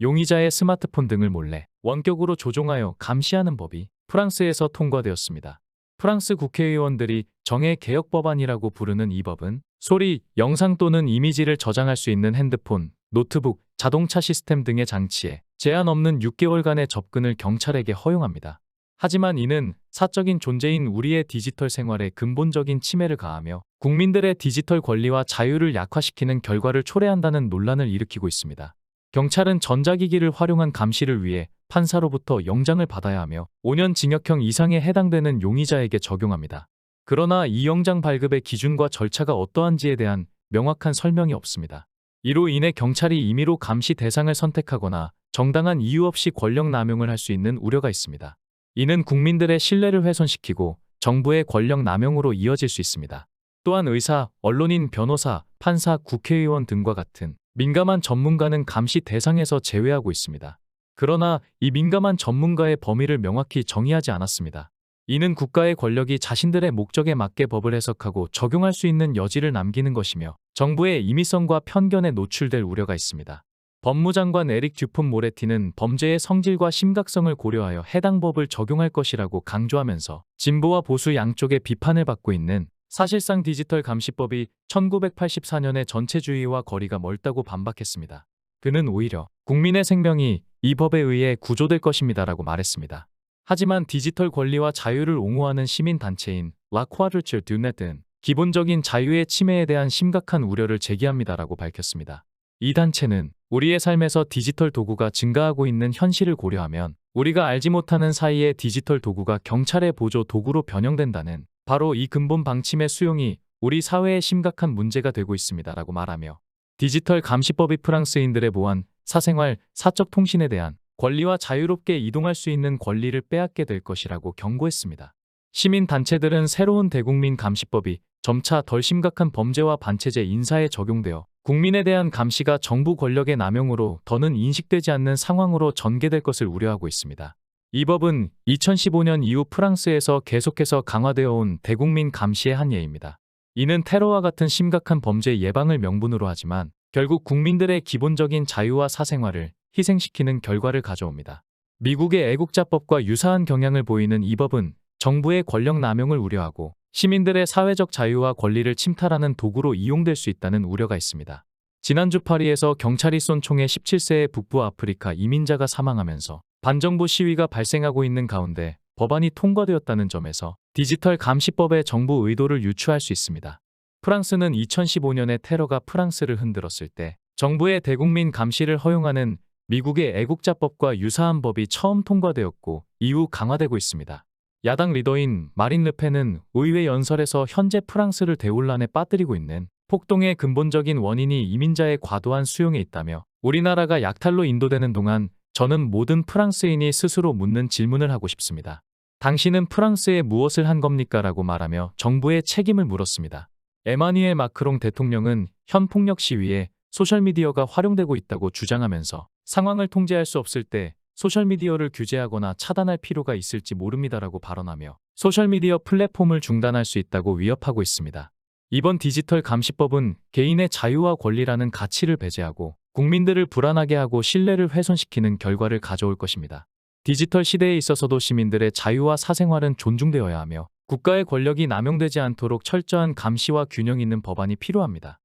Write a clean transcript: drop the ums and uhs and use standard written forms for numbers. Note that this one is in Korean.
용의자의 스마트폰 등을 몰래 원격으로 조종하여 감시하는 법이 프랑스에서 통과되었습니다. 프랑스 국회의원들이 정의 개혁 법안이라고 부르는 이 법은 소리, 영상 또는 이미지를 저장할 수 있는 핸드폰, 노트북, 자동차 시스템 등의 장치에 제한 없는 6개월간의 접근을 경찰에게 허용합니다. 하지만 이는 사적인 존재인 우리의 디지털 생활에 근본적인 침해를 가하며 국민들의 디지털 권리와 자유를 약화시키는 결과를 초래한다는 논란을 일으키고 있습니다. 경찰은 전자기기를 활용한 감시를 위해 판사로부터 영장을 받아야 하며 5년 징역형 이상에 해당되는 용의자에게 적용합니다. 그러나 이 영장 발급의 기준과 절차가 어떠한지에 대한 명확한 설명이 없습니다. 이로 인해 경찰이 임의로 감시 대상을 선택하거나 정당한 이유 없이 권력 남용을 할 수 있는 우려가 있습니다. 이는 국민들의 신뢰를 훼손시키고 정부의 권력 남용으로 이어질 수 있습니다. 또한 의사, 언론인, 변호사, 판사, 국회의원 등과 같은 민감한 전문가는 감시 대상에서 제외하고 있습니다. 그러나 이 민감한 전문가의 범위를 명확히 정의하지 않았습니다. 이는 국가의 권력이 자신들의 목적에 맞게 법을 해석하고 적용할 수 있는 여지를 남기는 것이며 정부의 임의성과 편견에 노출될 우려가 있습니다. 법무장관 에릭 듀폰 모레티는 범죄의 성질과 심각성을 고려하여 해당 법을 적용할 것이라고 강조하면서 진보와 보수 양쪽의 비판을 받고 있는 사실상 디지털 감시법이 1984년의 전체주의와 거리가 멀다고 반박했습니다. 그는 오히려 국민의 생명이 이 법에 의해 구조될 것입니다라고 말했습니다. 하지만 디지털 권리와 자유를 옹호하는 시민단체인 라 쿼드르처 두 넷은 기본적인 자유의 침해에 대한 심각한 우려를 제기합니다라고 밝혔습니다. 이 단체는 우리의 삶에서 디지털 도구가 증가하고 있는 현실을 고려하면 우리가 알지 못하는 사이에 디지털 도구가 경찰의 보조 도구로 변형된다는 바로 이 근본 방침의 수용이 우리 사회에 심각한 문제가 되고 있습니다라고 말하며 디지털 감시법이 프랑스인들의 보안, 사생활, 사적 통신에 대한 권리와 자유롭게 이동할 수 있는 권리를 빼앗게 될 것이라고 경고했습니다. 시민단체들은 새로운 대국민 감시법이 점차 덜 심각한 범죄와 반체제 인사에 적용되어 국민에 대한 감시가 정부 권력의 남용으로 더는 인식되지 않는 상황으로 전개될 것을 우려하고 있습니다. 이 법은 2015년 이후 프랑스에서 계속해서 강화되어 온 대국민 감시의 한 예입니다. 이는 테러와 같은 심각한 범죄 예방을 명분으로 하지만 결국 국민들의 기본적인 자유와 사생활을 희생시키는 결과를 가져옵니다. 미국의 애국자법과 유사한 경향을 보이는 이 법은 정부의 권력 남용을 우려하고 시민들의 사회적 자유와 권리를 침탈하는 도구로 이용될 수 있다는 우려가 있습니다. 지난주 파리에서 경찰이 쏜 총에 17세의 북부 아프리카 이민자가 사망하면서 반정부 시위가 발생하고 있는 가운데 법안이 통과되었다는 점에서 디지털 감시법의 정부 의도를 유추할 수 있습니다. 프랑스는 2015년에 테러가 프랑스를 흔들었을 때 정부의 대국민 감시를 허용하는 미국의 애국자법과 유사한 법이 처음 통과되었고 이후 강화되고 있습니다. 야당 리더인 마린 르펜은 의회 연설에서 현재 프랑스를 대혼란에 빠뜨리고 있는 폭동의 근본적인 원인이 이민자의 과도한 수용에 있다며 우리나라가 약탈로 인도되는 동안 저는 모든 프랑스인이 스스로 묻는 질문을 하고 싶습니다. 당신은 프랑스에 무엇을 한 겁니까? 라고 말하며 정부의 책임을 물었습니다. 에마뉘엘 마크롱 대통령은 현 폭력 시위에 소셜미디어가 활용되고 있다고 주장하면서 상황을 통제할 수 없을 때 소셜미디어를 규제하거나 차단할 필요가 있을지 모릅니다라고 발언하며 소셜미디어 플랫폼을 중단할 수 있다고 위협하고 있습니다. 이번 디지털 감시법은 개인의 자유와 권리라는 가치를 배제하고 국민들을 불안하게 하고 신뢰를 훼손시키는 결과를 가져올 것입니다. 디지털 시대에 있어서도 시민들의 자유와 사생활은 존중되어야 하며 국가의 권력이 남용되지 않도록 철저한 감시와 균형 있는 법안이 필요합니다.